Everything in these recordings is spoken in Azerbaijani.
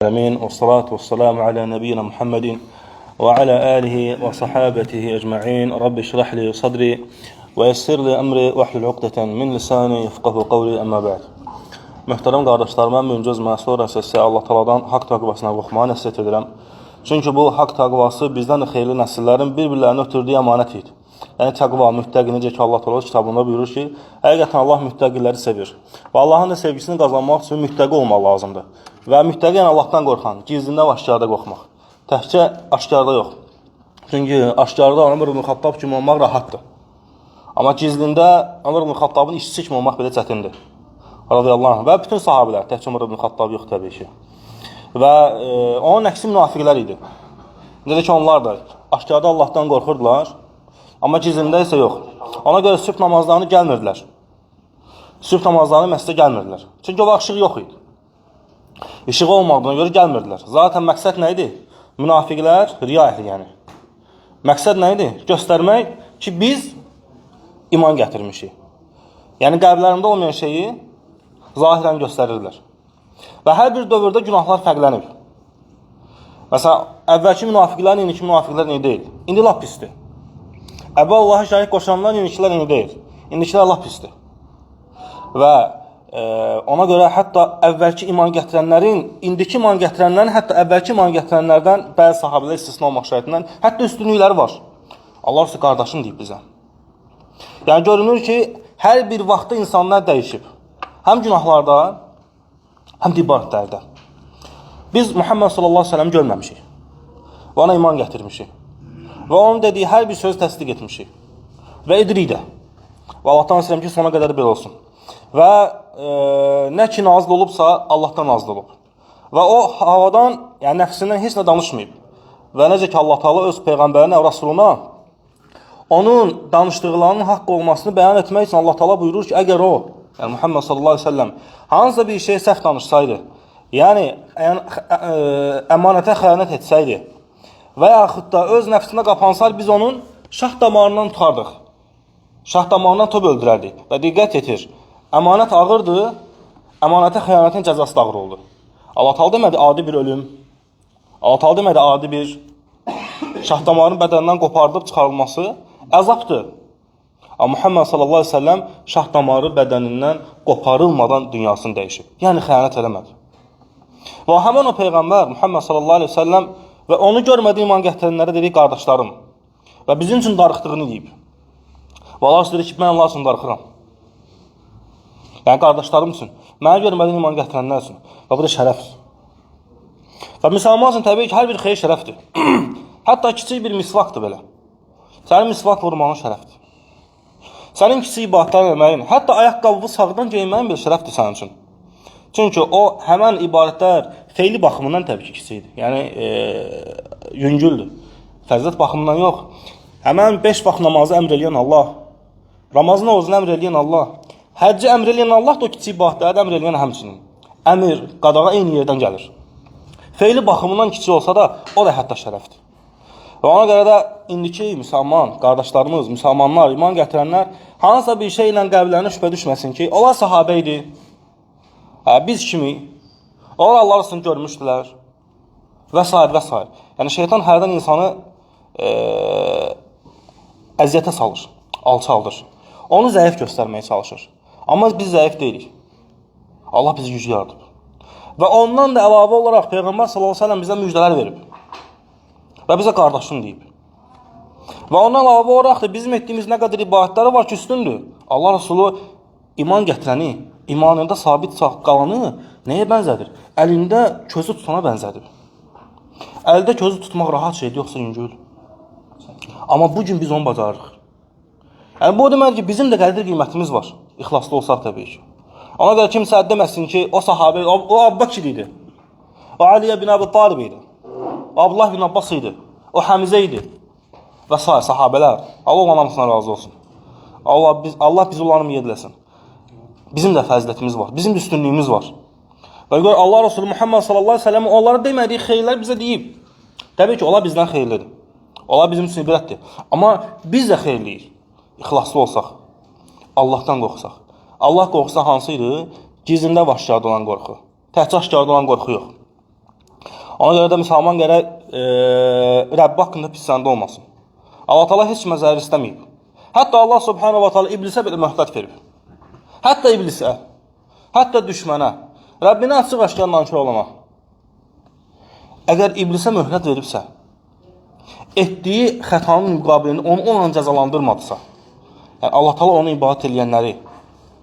Amin və salatu və salamu alə nəbiyyina Muhammedin və alə alihi və sahabetihi əcma'in. Rabbi şrahli sadri və yessirli əmri və hlul uqdətən min lisani yefqahu qavli əmmə bə'd. Möhtərəm qardaşlarım, mən müncəz sonra sizə Allah Taala'dan haqq təqvasına qorxmağı nəsihət edirəm. Çünki bu haqq təqvası bizdən də xeyirli nəsillərin bir-birlərini ötürdüyü əmanət idi. Yəni təqva, müttəqi, necə ki Allah Teala kitabında buyurur ki, həqiqətən Allah müttəqiləri sevir. Və Allahın da sevgisini qazanmaq üçün müttəqi olmaq lazımdır. Və müttəqi yəni Allahdan qorxan, gizlində və aşkarda qorxmaq. Təkcə aşkarda yox. Çünki aşkarda Ömər ibn Xattab kimi olmaq rahatdır. Amma gizlində Ömər ibn Xattabın işçisi kimi olmaq belə çətindir. Radiyallahu anh. Və bütün sahabələr, təkcə Ömər ibn Xattab yox təbii ki. Və onun əksi münafiqlər idi. Necə ki onlar da aşkarda Allahdan qorxurdular. Amma gizlində isə yox. Ona görə sübh namazlarını gəlmirdilər. Sübh namazlarını məscidə gəlmirdilər. Çünki o vaxt işıq yox idi. İşığı olmadığına görə gəlmirdilər. Zaten məqsəd nə idi? Münafiqlər riya ehli yəni. Məqsəd nə idi? Göstərmək ki, biz iman gətirmişik. Yəni qəlblərində olmayan şeyi zahirən göstərirlər. Və hər bir dövrdə günahlar fərqlənir. Məsələn, əvvəlki münafiqlərin, indiki münafiqlər indi deyil. İndi lap pisdir. Əvvəl Allah'a şərik qoşanlar, indikilər indi deyil. İndikilər lap pisdir. Və ona görə hətta əvvəlki iman gətirənlərin, indiki iman gətirənlərin, hətta əvvəlki iman gətirənlərdən bəzi sahabələr istisna olmaq şərtindən, hətta üstünlükləri var. Allah sizə qardaşım deyib bizə. Yəni görünür ki, hər bir vaxtda insanlar dəyişib. Həm günahlarda, həm də ibadətlərdə. Biz Muhammed sallallahu aleyhi ve sellem görməmişik. Və ona iman gətirmişik. Və onun dediyi hər bir söz təsdiq etmişik. Və edirik də. Və Allahdan istəyirəm ki, sona qədər belə olsun. Və nə ki nazil olubsa, Allahdan nazil olub. Və o havadan, yəni nəfsindən heç nə danışmayıb. Və necə ki Allah Teala öz Peyğəmbərinə, Rasuluna onun danışdıqlarının haqq olmasını bəyan etmək üçün Allah Teala buyurur ki, əgər o, yəni Muhammed sallallahu aleyhi ve sellem hansısa bir şey səhv danışsaydı, yəni əmanətə xəyanət etsəydi və yaxud da öz nəfsinə qapansaydı, biz onun şah damarından tutardıq. Şah damarından top öldürərdik. Və diqqət yetir, əmanət ağırdır, əmanətə xəyanətin cəzası da ağır oldu. Allah Teala demədi adi bir ölüm, Allah Teala demədi adi bir şah damarının bədənindən qopardıb çıxarılması əzabdır. Amma Muhammed sallallahu aleyhi ve sellem şah damarı bədənindən qoparılmadan dünyasını dəyişib. Yəni xəyanət eləmədi. Və həmən o Peyğəmbər Muhammed sallallahu aleyhi ve sellem və onu görmədiyi iman gətirənlərə dedik qardaşlarım və bizim üçün darıxdığını deyib. Və Allah deyir ki, mən Allah üçün darıxıram. Yəni qardaşlarım üçün, mənə görmədiyi iman gətirənlər üçün. Və bu da şərəfdir. Və müsəlman üçün təbii ki, hər bir xeyir şərəfdir. Hətta kiçik bir misvaqdır belə. Sənin misvaq vurmağın şərəfdir. Sənin kiçik ibadətlər eləməyin, hətta ayaqqabı sağdan geyinməyin bir şərəfdir sənin üçün. Çünki o, həmən ibadətlər feyli baxımından təbii ki, kiçikdir. Yəni, yüngüldür. Fəzilət baxımından yox. Həmən 5 vaxt namazı əmr eləyən Allah, Ramazan orucunu əmr eləyən Allah, həcci əmr eləyən Allah da o kiçik ibadətləri əmr eləyən həmçinin. Əmr, qadağa eyni yerdən gəlir. Feyli baxımından kiçik olsa da, o da hətta şərəfdir. Və ona görə də indiki müsəlman, qardaşlarımız, müsəlmanlar, iman gətirənlər hansısa bir şey ilə qəlblərinə şübhə düşməsin ki, onlar sahabə idi, biz kimi, onlar Allah arasını görmüşdülər və s. və s. Yəni şeytan hərdən insanı əziyyətə salır, alçaldır. Onu zəif göstərməyə çalışır. Amma biz zəif deyilik. Allah bizi güclü yaradıb. Və ondan da əlavə olaraq Peyğəmbər sallallahu aleyhi ve sellem bizə müjdələr verib. Və bizə qardaşım deyib. Və ondan əlavə olaraq da bizim etdiyimiz nə qədər ibadətləri var ki, üstündür. Allah Resulü iman gətirəni, imanında sabit qalanı nəyə bənzədir? Əlində közü tutana bənzədir. Əldə közü tutmaq rahat şeydir, yoxsa yüngül. Amma bugün biz onu bacarırıq. Yəni, bu demək ki, bizim də qədir qiymətimiz var. İxlaslı olsaq təbii ki. Ona görə kimsə deməsin ki, o sahabə, o Abbaqir idi. O Aliyə bin Əbi Talib idi. O Abdullah bin Abbas idi. O Həmizə idi. Və s. sahabələr. Allah onların hamısına razı olsun. Allah bizi onların yediləsin. Bizim də fəzilətimiz var. Bizim də üstünlüyümüz var. Və görə Allah Resulü Muhammed sallallahu aleyhi ve sellem onlara demədiyi xeyirlər bizə deyib. Təbii ki, onlar bizdən xeyirlidir. Onlar bizim üçün ibrətdir. Amma biz də xeyirliyik. İxlaslı olsaq. Allahdan qorxsaq. Allah qorxusu hansı idi? Gizlində və aşkarda olan qorxu. Təhcə aşkarda olan qorxu yox. Ona görə də müsəlman gərək Rəbbi haqqında pis zəndə olmasın. Allah Teala heç kimə zərər istəməyib. Hətta Allah Subhanahu wa Taala iblisə belə möhlət verib. Hətta iblisə, hətta düşmənə, Rəbbinə açıq-aşkar nankor olana. Əgər iblisə möhlət veribsə, etdiyi xətanın müqabilində onu onunla cəzalandırmadısa, yəni Allah Teala onu ibadət edənləri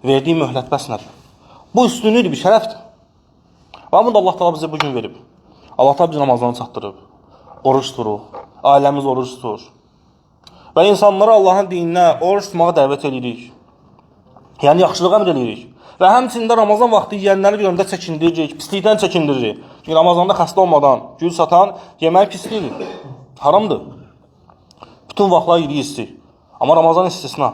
verdiyi möhlət bəs nədir? Bu üstünlükdür, bir şərəfdir. Və bunu da Allah Teala bizə bugün verib. Allah Teala bizi Ramazanı çatdırıb, oruç tuturuq, ailəmiz oruç tutur. Və insanları Allahın dininə oruç tutmağa dəvət edirik. Yəni yaxşılıq əmr edirik. Və həmçində Ramazan vaxtı yeyənləri görəndə çəkindiririk, pislikdən çəkindiririk. Çünki Ramazanda xəstə olmadan gül satan yemək pislikdir, haramdır. Bütün vaxtlar yedik istik. Amma Ramazan istisna.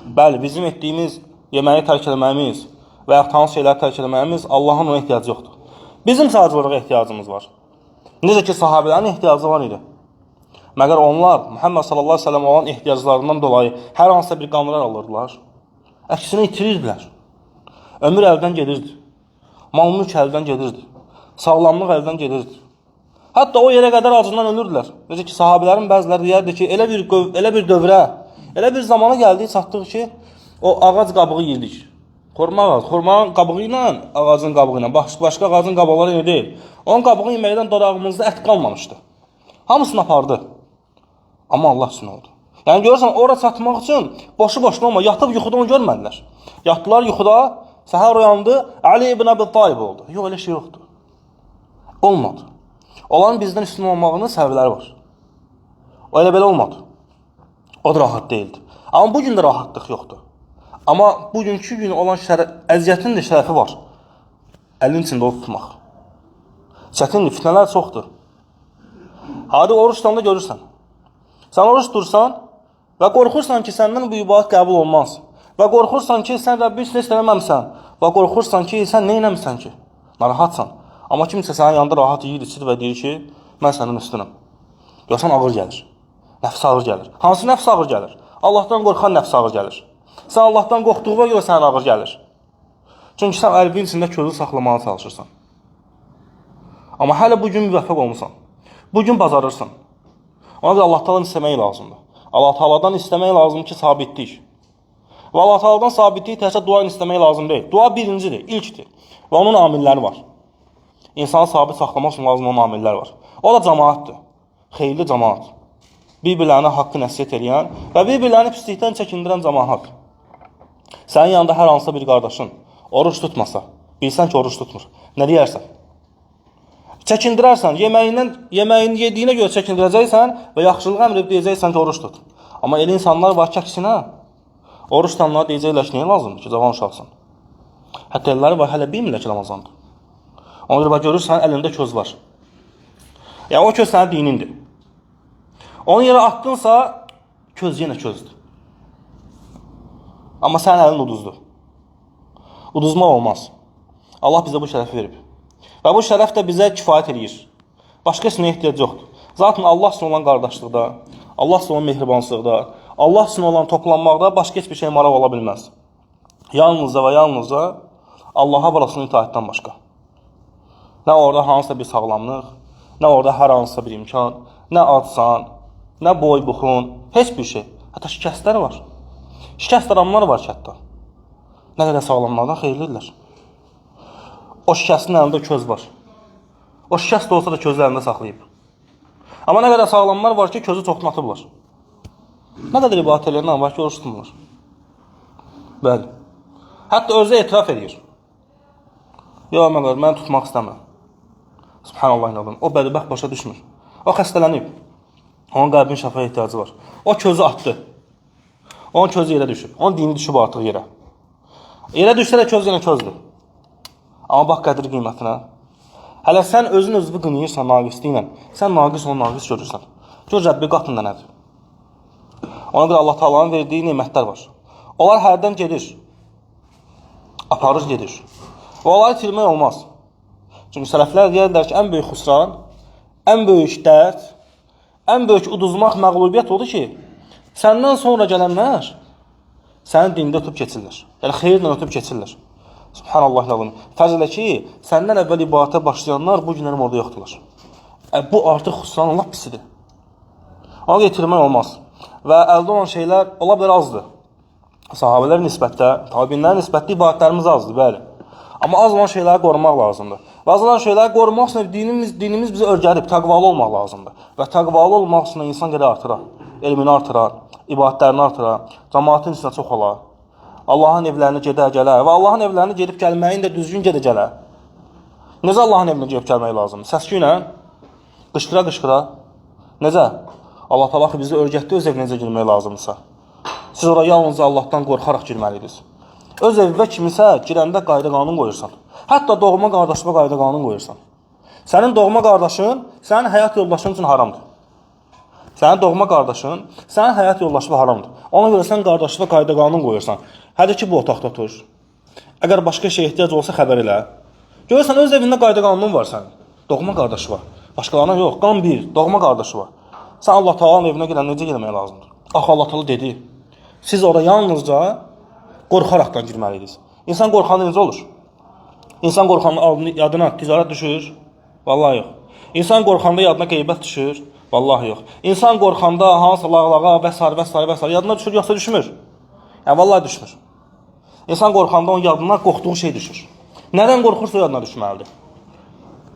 Bəli, bizim etdiyimiz yeməyi tərk eləməyimiz və ya hansı şeyləri tərk eləməyimiz Allahın ona ehtiyacı yoxdur. Bizim sadəcə olaraq ehtiyacımız var. Necə ki, sahabələrin ehtiyacı var idi. Məgər onlar Muhammed sallallahu əleyhi və səlləm olan ehtiyaclarından dolayı hər hansısa bir qanunlar alırdılar. Əksinə itirirdilər. Ömür əldən gedirdi. Mal-mülk əldən gedirdi. Sağlamlıq əldən gedirdi. Hətta o yerə qədər acından ölürdülər. Necə ki, sahabələrin bəziləri deyərdi ki, elə bir dövrə, elə bir zamana gəldik, çatdıq ki, o ağac qabığı yedik. Xorma ağacı, xormanın qabığı ilə ağacın qabığı ilə, başqa ağacın qabıqları elə deyil. Onun qabığı yeməkdən dodağımızda ət qalmamışdı. Hamısını apardı. Amma Allah üçün oldu. Yəni görürsən, ora çatmaq üçün boşu-boşuna olma, yatıb yuxuda onu görmədilər. Yatdılar yuxuda, səhər oyandı, Ali ibn Əbi Talib oldu. Yox, elə şey yoxdur. Olmadı. Onların bizdən üstün olmağının səbəbləri var. O elə belə olmadı. O da rahat deyildi. Amma bugün də rahatlıq yoxdur. Amma bugünkü gün olan əziyyətin də şərəfi var. Əlin içində o tutmaq. Çətindir, fitnələr çoxdur. Hadi oruç tutanda görürsən. Sən oruç tutursan və qorxursan ki, səndən bu ibadət qəbul olmaz. Və qorxursan ki, sən Rəbbi üçün istəməmsən. Və qorxursan ki, sən nə eləmirsən ki? Narahatsan. Amma kimsə sənin yanında rahat yiyir, içir və deyir ki, mən sənin üstünəm. Görsən ağır gəlir. Nəfs ağır gəlir. Hansı nəfs ağır gəlir? Allahdan qorxan nəfs ağır gəlir. Sən Allahdan qorxduğuna görə sənə ağır gəlir. Çünki sən əlbin içində közü saxlamağa çalışırsan. Amma hələ bugün müvəffəq olmuşsan. Bugün bacarırsan. Ona görə Allah Taala'dan istəmək lazımdır. Allah Taala'dan istəmək lazımdır ki, sabitlik. Və Allah Taala'dan sabitlik təkcə dua istəmək lazım deyil. Dua birincidir, ilkdir. Və onun amilləri var. İnsanı sabit saxlamaq üçün lazım olan amillər var. O da cəmaatdır. Xeyirli cəmaat. Bir-birlərinə haqqı nəsihət edən və bir-birlərini pislikdən çəkindirən cəmaat. Sənin yanında hər hansısa bir qardaşın oruç tutmasa, bilsən ki, oruç tutmur. Nə deyərsən? Çəkindirərsən, yeməyini yediyinə görə çəkindirəcəksən və yaxşılıq əmr edib deyəcəksən ki, oruç tut. Amma elə insanlar var ki, əksinə, oruç tutanlara deyəcəklər ki, nəyə lazımdır ki, cavan uşaqsın? Hətta elləri var, hələ bilmirlər ki, Ramazandır. Ona görə görürsən, əlində köz var. Yəni, o köz sənin dinindir. Onu yerə attınsa, köz yenə közdür. Amma sənin əlin uduzdur. Uduzmaq olmaz. Allah bizə bu şərəfi verib. Və bu şərəf də bizə kifayət edir. Başqa heç nəyə ehtiyac yoxdur. Zaten Allah üçün olan qardaşlıqda, Allah üçün olan mehribansılıqda, Allah üçün olan toplanmaqda başqa heç bir şey maraq ola bilməz. Yalnızca və yalnızca Allaha və Rasuluna itaətdən başqa. Nə orada hansısa bir sağlamlıq, nə orada hər hansısa bir imkan, nə adsan, nə boy buxun, heç bir şey. Hətta şikəstlər var. Şikəst adamlar var ki, hətta. Nə qədər sağlamlardan xeyirlidirlər. O şikəstin əlində köz var. O şikəst olsa da közü əlində saxlayıb. Amma nə qədər sağlamlar var ki, közü çoxlatıblar. Nə qədər ibadət eləyənlər var ki, oruç tutmurlar. Bəli. Hətta özü etiraf edir. Yox, mən tutmaq istəmirəm. Subhanallah inanın. O bədbəxt başa düşmür. O xəstələnib. Onun qəlbin şəfaya ehtiyacı var. O közü atdı. Onun közü yerə düşüb. Onun dini düşüb artıq yerə. Yerə düşsə də köz yenə közdür. Amma bax qədir qiymətinə. Hələ sən özün özünü qınıyırsan naqisliyi ilə. Sən naqis onu naqis görürsən. Gör Rəbbi qatında nədir? Ona görə Allah Taala'nın verdiyi nemətlər var. Onlar hərdən gedir. Aparır gedir. Və onları itirmək olmaz. Çünki sələflər deyirlər ki, ən böyük xüsran, ən böyük dərd, ən böyük uduzmaq, məğlubiyyət odur ki, səndən sonra gələnlər sənin dində ötüb keçirlər. Yəni xeyirlə ötüb keçirlər. Subhanallah lazım. Fərz elə ki, səndən əvvəl ibadətə başlayanlar bu günlərim orada yoxdular. Bu artıq xüsusən Allah pisidir. Onu getirmək olmaz. Və əldə olan şeylər ola bilər azdır. Sahabələr nisbətdə, tabinlər nisbətdə ibadətlərimiz azdır, bəli. Amma az olan şeyləri qorumaq lazımdır. Və az olan şeyləri qorumaq üçün dinimiz bizi örgədib, təqvalı olmaq lazımdır. Və təqvalı olmaq üçün insan qədər artırar. Elmini artırar, ibadətlərini artırar, cəmaatın içində çox olar. Allahın evlərinə gedə gələr və Allahın evlərinə gedib gəlməyin də düzgün gedə gələr. Necə Allahın evinə gedib gəlmək lazımdır? Səs-küy ilə, qışqıra-qışqıra. Necə? Allah Taala bizi örgətdi öz evinə necə girmək lazımdırsa. Siz ora yalnız Allahdan qorxaraq girməliydiniz. Öz evə kimisə girəndə qayda-qanun qoyursan. Hətta doğma qardaşına qayda-qanun qoyursan. Sənin doğma qardaşın sənin həyat yoldaşın üçün haramdır. Sənin doğma qardaşın sənin həyat yoldaşına haramdır. Ona görə sən qardaşına qayda-qanun qoyursan. Hədə ki bu otaqda otur. Əgər başqa şey ehtiyac olsa xəbər elə. Görürsən öz evində qayda-qanun var sənin. Doğma qardaşı var. Başqalarına yox. Qan bir, doğma qardaşı var. Sən Allah Taala'nın evinə girəndə necə girmək lazımdır? Axı Allah Taala dedi. Siz ora yalnızca qorxaraqdan girməliydiniz. İnsan qorxanda necə olur? İnsan qorxanda yadına ticarət düşür? Vallahi yox. İnsan qorxanda yadına qeybət düşür? Vallahi yox. İnsan qorxanda hansı lağlağa və s. yadına düşür yoxsa düşmür? Vallahi düşmür. İnsan qorxanda onun yadına qorxduğu şey düşür. Nədən qorxursa yadına düşməlidir?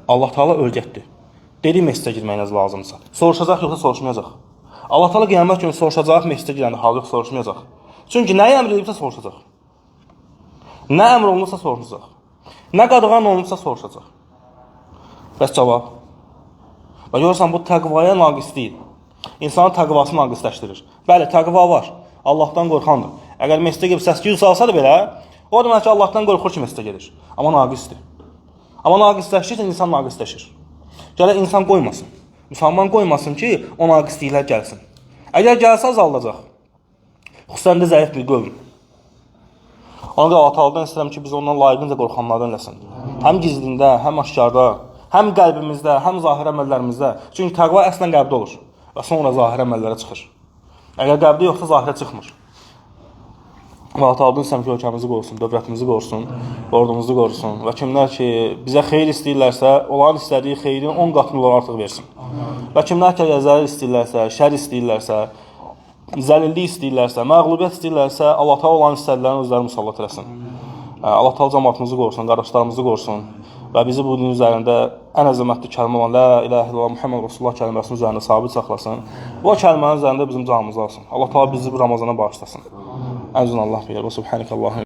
Allah Taala örgətdi. Dedi məscidə girməyiniz lazımsa. Soruşacaq yoxsa soruşmayacaq. Allah Taala qiyamət günü soruşacaq məscidə girəndə hal yox soruşmayacaq. Çünki nəyi əmr edibsə soruşacaq. Nə əmr olunursa soruşacaq. Nə qadağan olunursa soruşacaq. Bəs cavab. Və görürsən bu təqvaya naqis deyil. İnsanın təqvası naqisləşdirir. Bəli, təqva var. Allahdan qorxandır. Əgər məscidə gedib səs-küy salsa da belə, o demək ki, Allahdan qorxur ki, məscidə gedir. Amma naqisdir. Amma naqisləşirsə insan naqisləşir. Gələ insan qoymasın. Müsəlman qoymasın ki, o naqisliklər gəlsin. Əgər gəlsə azaldacaq. Xüsusən də zəif bir qövm. Ona görə Allah Taala'dan istəyirəm ki, biz ondan layiqincə qorxanlardan eləsin. Həm gizlində, həm aşkarda, həm qəlbimizdə, həm zahir əməllərimizdə. Çünki təqva əslən qəlbdə olur və sonra zahir əməllərə çıxır. Əgər qəlbdə yoxsa zahirə çıxmır. Allah Taala'dan istəyirəm ki, ölkəmizi qorusun, dövlətimizi qorusun, ordumuzu qorusun və kimlər ki, bizə xeyir istəyirlərsə, onların istədiyi xeyrin 10 qatını onlara artıq versin. Və kimlər ki, zərər istəyirlərsə, şər istəyirlərsə, zəlillik istəyirlərsə, məğlubiyyət istəyirlərsə, Allah Taala olan istədiklərini özləri musallat eləsin. Allah Taala cəmaatımızı qorusun, qardaşlarımızı qorusun və bizi bu din üzərində ən əzəmətli kəlmə olan La ilahə illallah Muhammed Rasulullah kəlməsinin üzərində sabit saxlasın. Bu kəlmənin üzərində bizim canımızı alsın. Allah Taala bizi bu Ramazana bağışlasın. Əzizən Allah bilir. Və subhanəkəllahü